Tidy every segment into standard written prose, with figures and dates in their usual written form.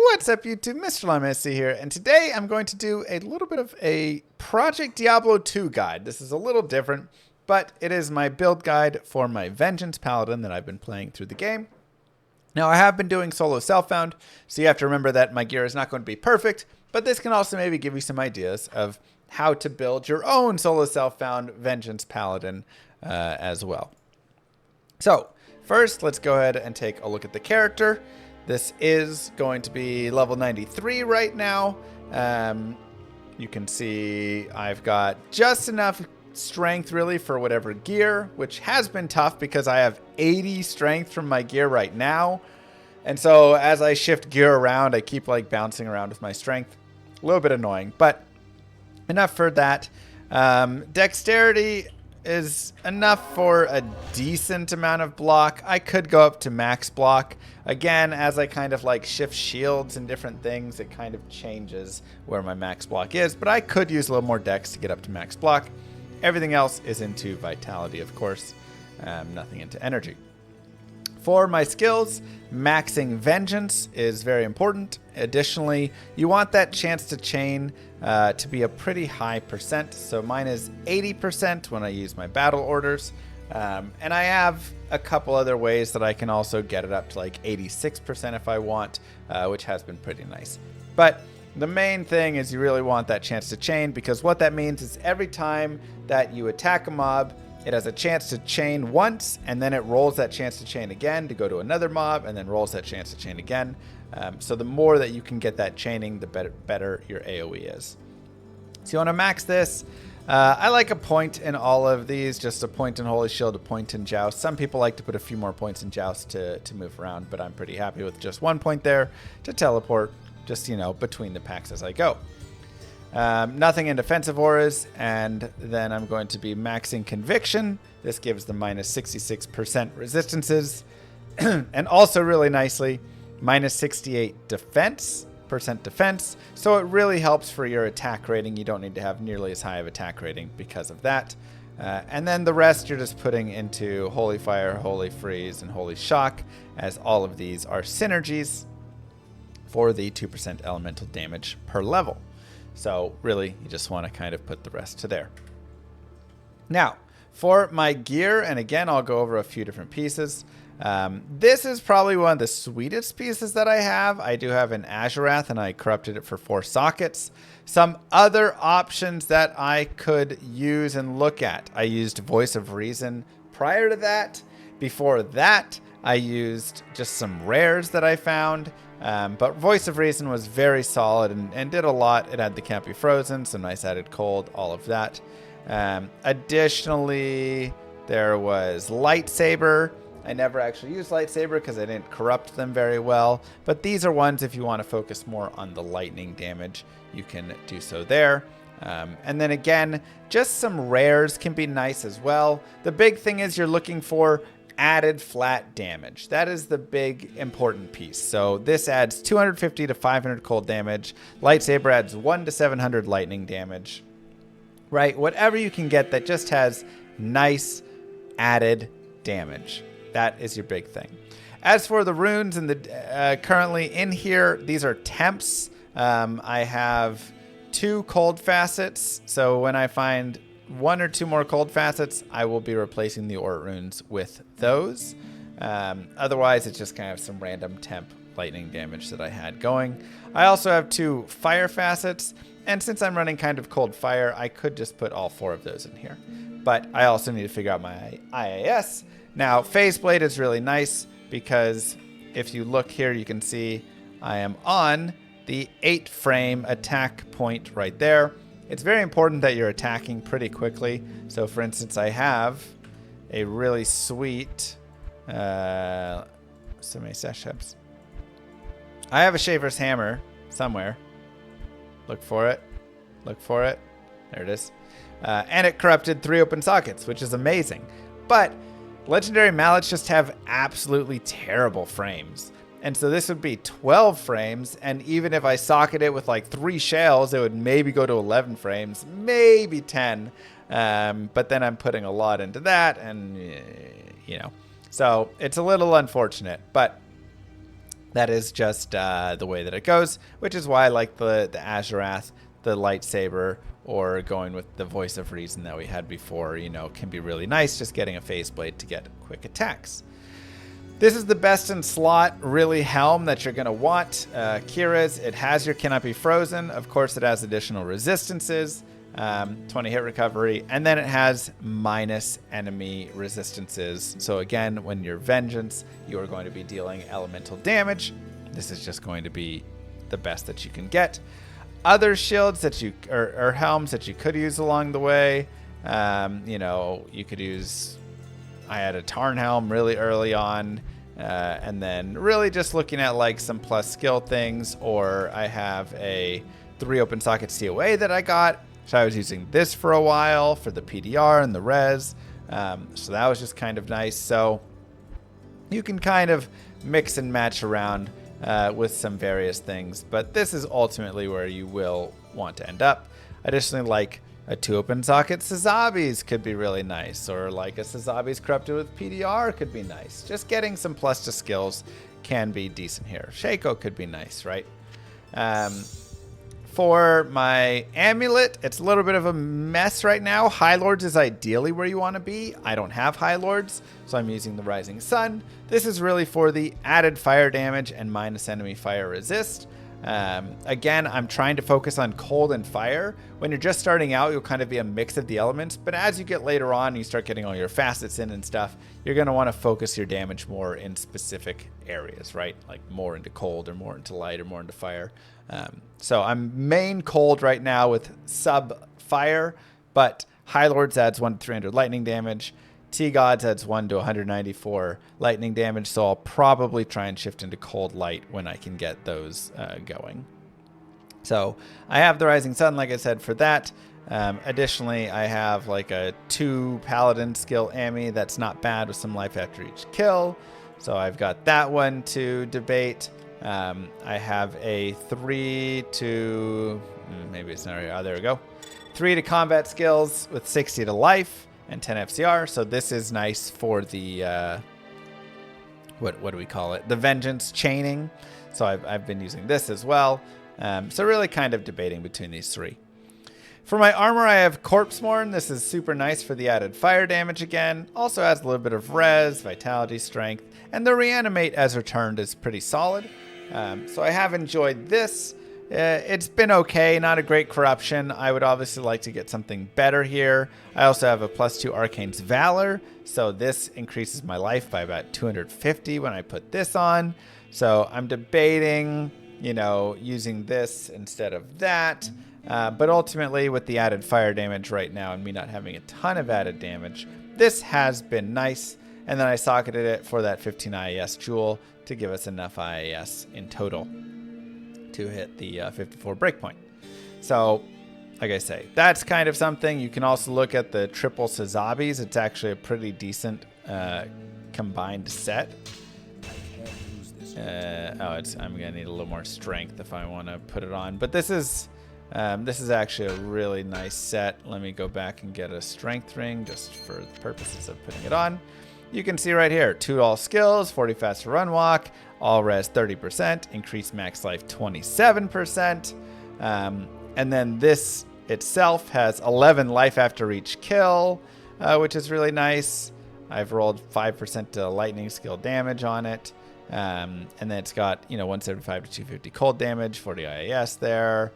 What's up, YouTube? Mr. Lemon here, and today I'm going to do a little bit of a Project Diablo 2 guide. This is a little different, but it is my build guide for my Vengeance Paladin that I've been playing through the game. Now, I have been doing solo self-found, so you have to remember that my gear is not going to be perfect, but this can also maybe give you some ideas of how to build your own solo self-found Vengeance Paladin as well. So, first, let's go ahead and take a look at the character. This is going to be level 93 right now. You can see I've got just enough strength really for whatever gear, which has been tough because I have 80 strength from my gear right now. And so as I shift gear around, I keep like bouncing around with my strength. A little bit annoying, but enough for that. Dexterity is enough for a decent amount of block. I could go up to max block. Again, as I kind of like shift shields and different things, it kind of changes where my max block is, but I could use a little more dex to get up to max block. Everything else is into vitality, of course, nothing into energy. For my skills, maxing Vengeance is very important. Additionally, you want that chance to chain to be a pretty high percent. So mine is 80% when I use my battle orders. And I have a couple other ways that I can also get it up to like 86% if I want, which has been pretty nice. But the main thing is you really want that chance to chain, because what that means is every time that you attack a mob, it has a chance to chain once, and then it rolls that chance to chain again to go to another mob, and then rolls that chance to chain again. So the more that you can get that chaining, the better your AoE is. So you want to max this. I like a point in all of these, just a point in Holy Shield, a point in Joust. Some people like to put a few more points in Joust to move around, but I'm pretty happy with just 1 point there to teleport, just, you know, between the packs as I go. Nothing in defensive auras, and then I'm going to be maxing Conviction. This gives the minus 66% resistances, and also really nicely, minus 68 defense, so it really helps for your attack rating. You don't need to have nearly as high of attack rating because of that. And then the rest you're just putting into Holy Fire, Holy Freeze, and Holy Shock, as all of these are synergies for the 2% elemental damage per level. So really, you just want to kind of put the rest to there. Now, for my gear, and again, I'll go over a few different pieces. This is probably one of the sweetest pieces that I have. I do have an Azurath, and I corrupted it for 4 sockets. Some other options that I could use and look at. I used Voice of Reason prior to that. Before that, I used just some rares that I found. But Voice of Reason was very solid and did a lot. It had the Can't Be Frozen, some nice added cold, all of that. Additionally, there was Lightsaber. I never actually used Lightsaber because I didn't corrupt them very well. But these are ones, if you want to focus more on the lightning damage, you can do so there. And then again, just some rares can be nice as well. The big thing is you're looking for added flat damage. That is the big important piece. So this adds 250 to 500 cold damage. Lightsaber adds 1 to 700 lightning damage. Right? Whatever you can get that just has nice added damage. That is your big thing. As for the runes and the currently in here, these are temps. I have 2 cold facets. So when I find 1 or 2 more cold facets, I will be replacing the Ort runes with those. Otherwise, it's just kind of some random temp lightning damage that I had going. I also have 2 fire facets, and since I'm running kind of cold fire, I could just put all 4 of those in here. But I also need to figure out my IAS. Now, Phase Blade is really nice because if you look here, you can see I am on the 8 frame attack point right there. It's very important that you're attacking pretty quickly. So for instance, I have a really sweet, so many sessions. I have a Shaver's Hammer somewhere. Look for it. Look for it. There it is. And it corrupted 3 open sockets, which is amazing. But Legendary Mallets just have absolutely terrible frames. And so this would be 12 frames, and even if I socket it with like 3 shells, it would maybe go to 11 frames, maybe 10. But then I'm putting a lot into that, and you know. So it's a little unfortunate, but That is just the way that it goes, which is why I like the Azurath, the lightsaber, or going with the Voice of Reason that we had before, you know, can be really nice, just getting a phase blade to get quick attacks. This is the best in slot, really, helm that you're going to want. Kira's, it has your Cannot Be Frozen. Of course, it has additional resistances, 20 hit recovery, and then it has minus enemy resistances. So again, when you're Vengeance, you are going to be dealing elemental damage. This is just going to be the best that you can get. Other shields that you, or helms that you could use along the way, you know, you could use... I had a Tarn helm really early on, and then really just looking at like some plus skill things, or I have a 3 open socket COA that I got, so I was using this for a while for the PDR and the res, so that was just kind of nice. So you can kind of mix and match around with some various things, but this is ultimately where you will want to end up. Additionally, like a 2 open socket Sazabi's could be really nice, or like a Sazabi's corrupted with PDR could be nice. Just getting some plus to skills can be decent here. Shaco could be nice, right? For my amulet, it's a little bit of a mess right now. High Lords is ideally where you want to be. I don't have High Lords, so I'm using the Rising Sun. This is really for the added fire damage and minus enemy fire resist. Again, I'm trying to focus on cold and fire. When you're just starting out, you'll kind of be a mix of the elements, but as you get later on, you start getting all your facets in and stuff, you're going to want to focus your damage more in specific areas, right? Like more into cold or more into light or more into fire. So I'm main cold right now with sub fire, but High Lords adds 1 to 300 lightning damage. T-Gods adds 1 to 194 lightning damage, so I'll probably try and shift into cold light when I can get those going. So I have the Rising Sun, like I said, for that. Additionally, I have like a 2 Paladin skill Ami that's not bad with some life after each kill. So I've got that one to debate. I have a 3 to... maybe it's not... oh, there we go. 3 to combat skills with 60 to life and 10 FCR. So this is nice for the... what do we call it? The Vengeance chaining. So I've been using this as well. So really kind of debating between these 3. For my armor, I have Corpsemorn. This is super nice for the added fire damage again. Also adds a little bit of res, vitality, strength, and the reanimate as returned is pretty solid. So I have enjoyed this. It's been okay, not a great corruption. I would obviously like to get something better here. I also have a +2 Arcane's Valor, so this increases my life by about 250 when I put this on. So I'm debating, you know, using this instead of that. But ultimately, with the added fire damage right now and me not having a ton of added damage, this has been nice. And then I socketed it for that 15 IAS jewel to give us enough IAS in total to hit the 54 breakpoint. So, like I say, that's kind of something. You can also look at the triple Sazabis. It's actually a pretty decent combined set. I'm gonna need a little more strength if I want to put it on. But this is actually a really nice set. Let me go back and get a strength ring just for the purposes of putting it on. You can see right here, 2 all skills, 40 faster run walk, all res 30%, increased max life 27%. And then this itself has 11 life after each kill, which is really nice. I've rolled 5% to lightning skill damage on it. And then it's got, 175 to 250 cold damage, 40 IAS there,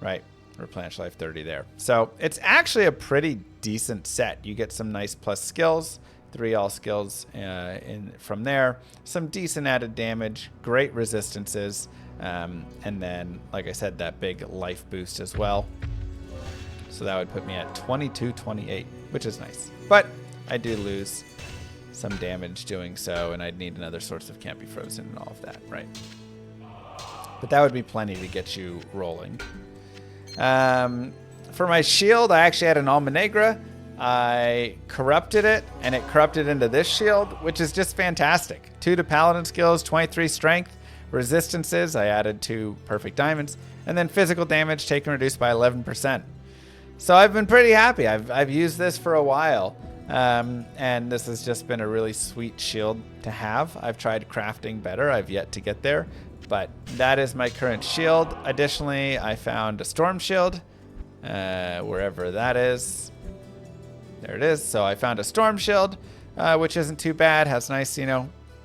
right? Replenish life 30 there. So it's actually a pretty decent set. You get some nice plus skills. 3 all skills from there. Some decent added damage, great resistances, and then, like I said, that big life boost as well. So that would put me at 2228, which is nice. But I do lose some damage doing so, and I'd need another source of Can't Be Frozen and all of that, right? But that would be plenty to get you rolling. For my shield, I actually had an Alma Negra. I corrupted it, and it corrupted into this shield, which is just fantastic. 2 to Paladin skills, 23 strength, resistances. I added 2 perfect diamonds, and then physical damage taken reduced by 11%. So I've been pretty happy. I've used this for a while. And this has just been a really sweet shield to have. I've tried crafting better. I've yet to get there, but that is my current shield. Additionally, I found a storm shield, wherever that is. There it is. So I found a storm shield, which isn't too bad. Has nice,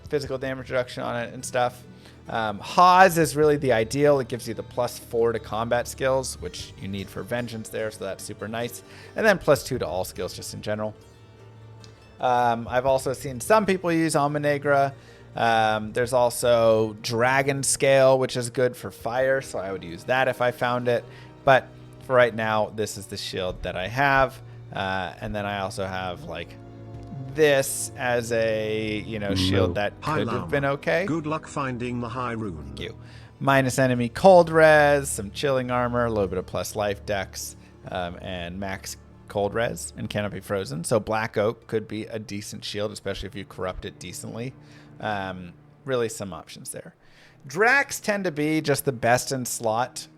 physical damage reduction on it and stuff. Hawes is really the ideal. It gives you the +4 to combat skills, which you need for Vengeance there, so that's super nice. And then +2 to all skills just in general. I've also seen some people use Alma Negra. There's also Dragon Scale, which is good for fire, so I would use that if I found it. But for right now, this is the shield that I have. And then I also have like this as a shield that could have been okay. Good luck finding the high rune. Thank you. Minus enemy cold res, some chilling armor, a little bit of plus life dex, and max cold res, and cannot be frozen. So black oak could be a decent shield, especially if you corrupt it decently. Really some options there. Drax tend to be just the best in slot.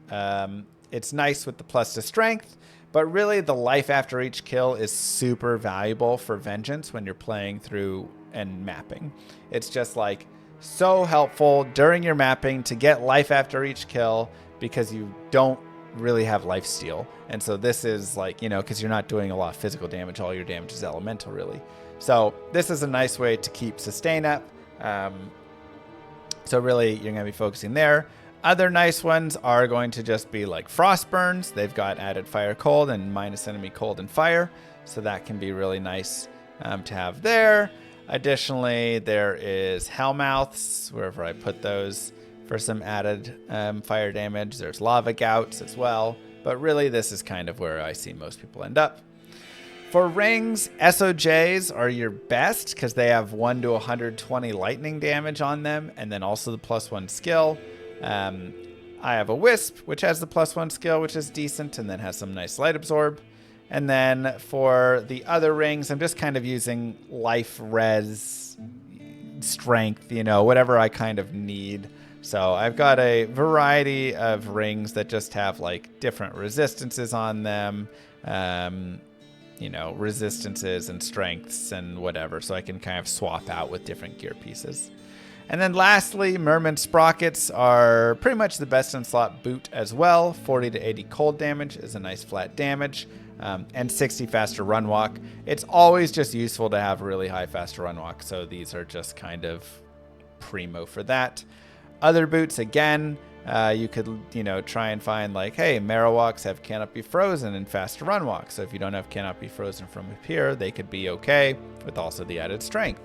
It's nice with the plus to strength, but really the life after each kill is super valuable for Vengeance when you're playing through and mapping. It's just like so helpful during your mapping to get life after each kill because you don't really have life steal. And so this is like, because you're not doing a lot of physical damage, all your damage is elemental really. So this is a nice way to keep sustain up. So really you're going to be focusing there. Other nice ones are going to just be like Frost Burns. They've got added fire cold and minus enemy cold and fire. So that can be really nice to have there. Additionally, there is Hellmouths, wherever I put those for some added fire damage. There's Lava Gouts as well. But really this is kind of where I see most people end up. For rings, SOJs are your best because they have 1 to 120 lightning damage on them, and then also the +1 skill. I have a Wisp, which has the +1 skill, which is decent, and then has some nice light absorb. And then for the other rings, I'm just kind of using life, res, strength, whatever I kind of need. So I've got a variety of rings that just have like different resistances on them. Resistances and strengths and whatever. So I can kind of swap out with different gear pieces. And then lastly, Merman Sprockets are pretty much the best in slot boot as well. 40 to 80 cold damage is a nice flat damage. And 60 faster run walk. It's always just useful to have really high faster run walk. So these are just kind of primo for that. Other boots, again, you could, try and find like, hey, Marowaks have cannot be frozen and faster run walk. So if you don't have cannot be frozen from up here, they could be okay with also the added strength.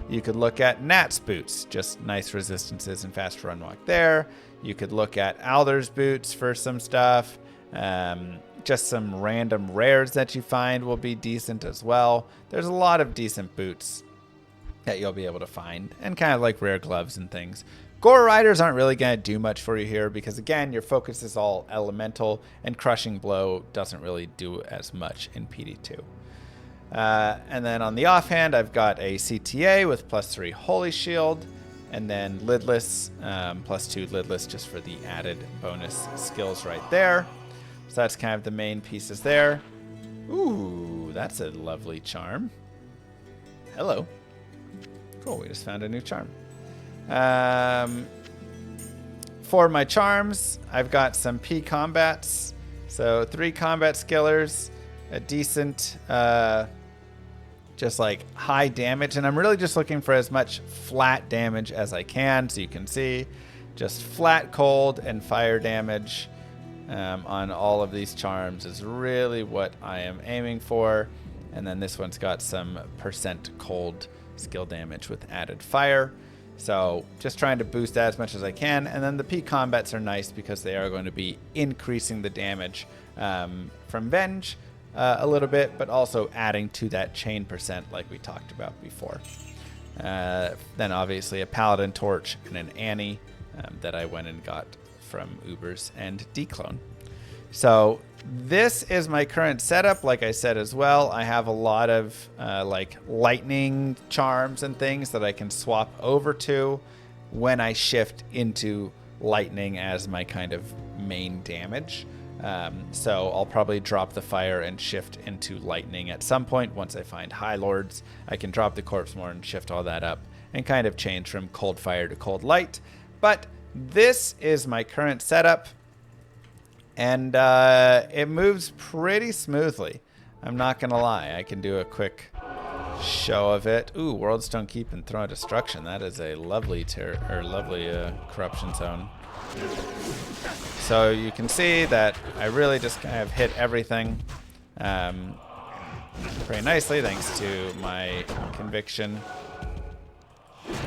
You could look at Nat's boots, just nice resistances and fast run walk there. You could look at Alder's boots for some stuff. Just some random rares that you find will be decent as well. There's a lot of decent boots that you'll be able to find, and kind of like rare gloves and things. Gore Riders aren't really going to do much for you here because, again, your focus is all elemental, and Crushing Blow doesn't really do as much in PD2. And then on the offhand, I've got a CTA with +3 Holy Shield, and then Lidless, +2 Lidless just for the added bonus skills right there. So that's kind of the main pieces there. Ooh, that's a lovely charm. Hello. Cool, we just found a new charm. For my charms, I've got some P combats. So 3 combat skillers, a decent, just like high damage. And I'm really just looking for as much flat damage as I can. So you can see just flat cold and fire damage on all of these charms is really what I am aiming for. And then this one's got some % cold skill damage with added fire. So just trying to boost that as much as I can. And then the P combats are nice because they are going to be increasing the damage from Venge a little bit, but also adding to that chain % like we talked about before. Then obviously a Paladin torch and an Annie that I went and got from Ubers and Declone. So this is my current setup. Like I said as well, I have a lot of like lightning charms and things that I can swap over to when I shift into lightning as my kind of main damage. So I'll probably drop the fire and shift into lightning at some point. Once I find High Lords, I can drop the corpse more and shift all that up and kind of change from cold fire to cold light. But this is my current setup, and it moves pretty smoothly. I'm not going to lie. I can do a quick show of it. Ooh, Worldstone Keep and Throne of Destruction. That is a lovely corruption zone. So you can see that I really just kind of hit everything pretty nicely thanks to my conviction.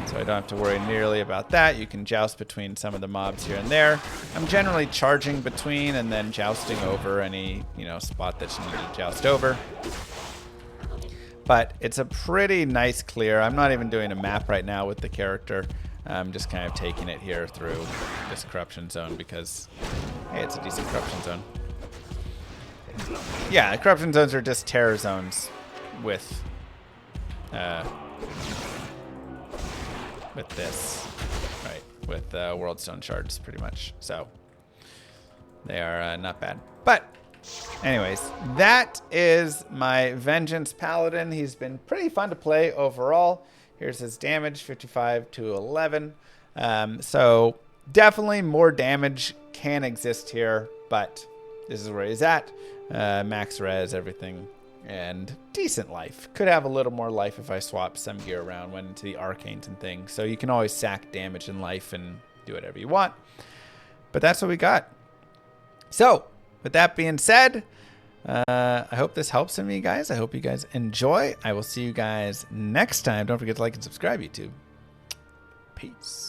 So I don't have to worry nearly about that. You can joust between some of the mobs here and there. I'm generally charging between and then jousting over any, spot that you need to joust over. But it's a pretty nice clear. I'm not even doing a map right now with the character. I'm just kind of taking it here through this corruption zone because, hey, it's a decent corruption zone. Yeah, corruption zones are just terror zones with this, right? With Worldstone shards, pretty much. So they are not bad. But anyways, that is my Vengeance Paladin. He's been pretty fun to play overall. Here's his damage, 55 to 11. So definitely more damage can exist here, but this is where he's at. Max res, everything, and decent life. Could have a little more life if I swap some gear around, went into the arcanes and things. So you can always sack damage and life and do whatever you want. But that's what we got. So with that being said, I hope this helps some of you guys. I hope you guys enjoy. I will see you guys next time. Don't forget to like and subscribe, YouTube. Peace.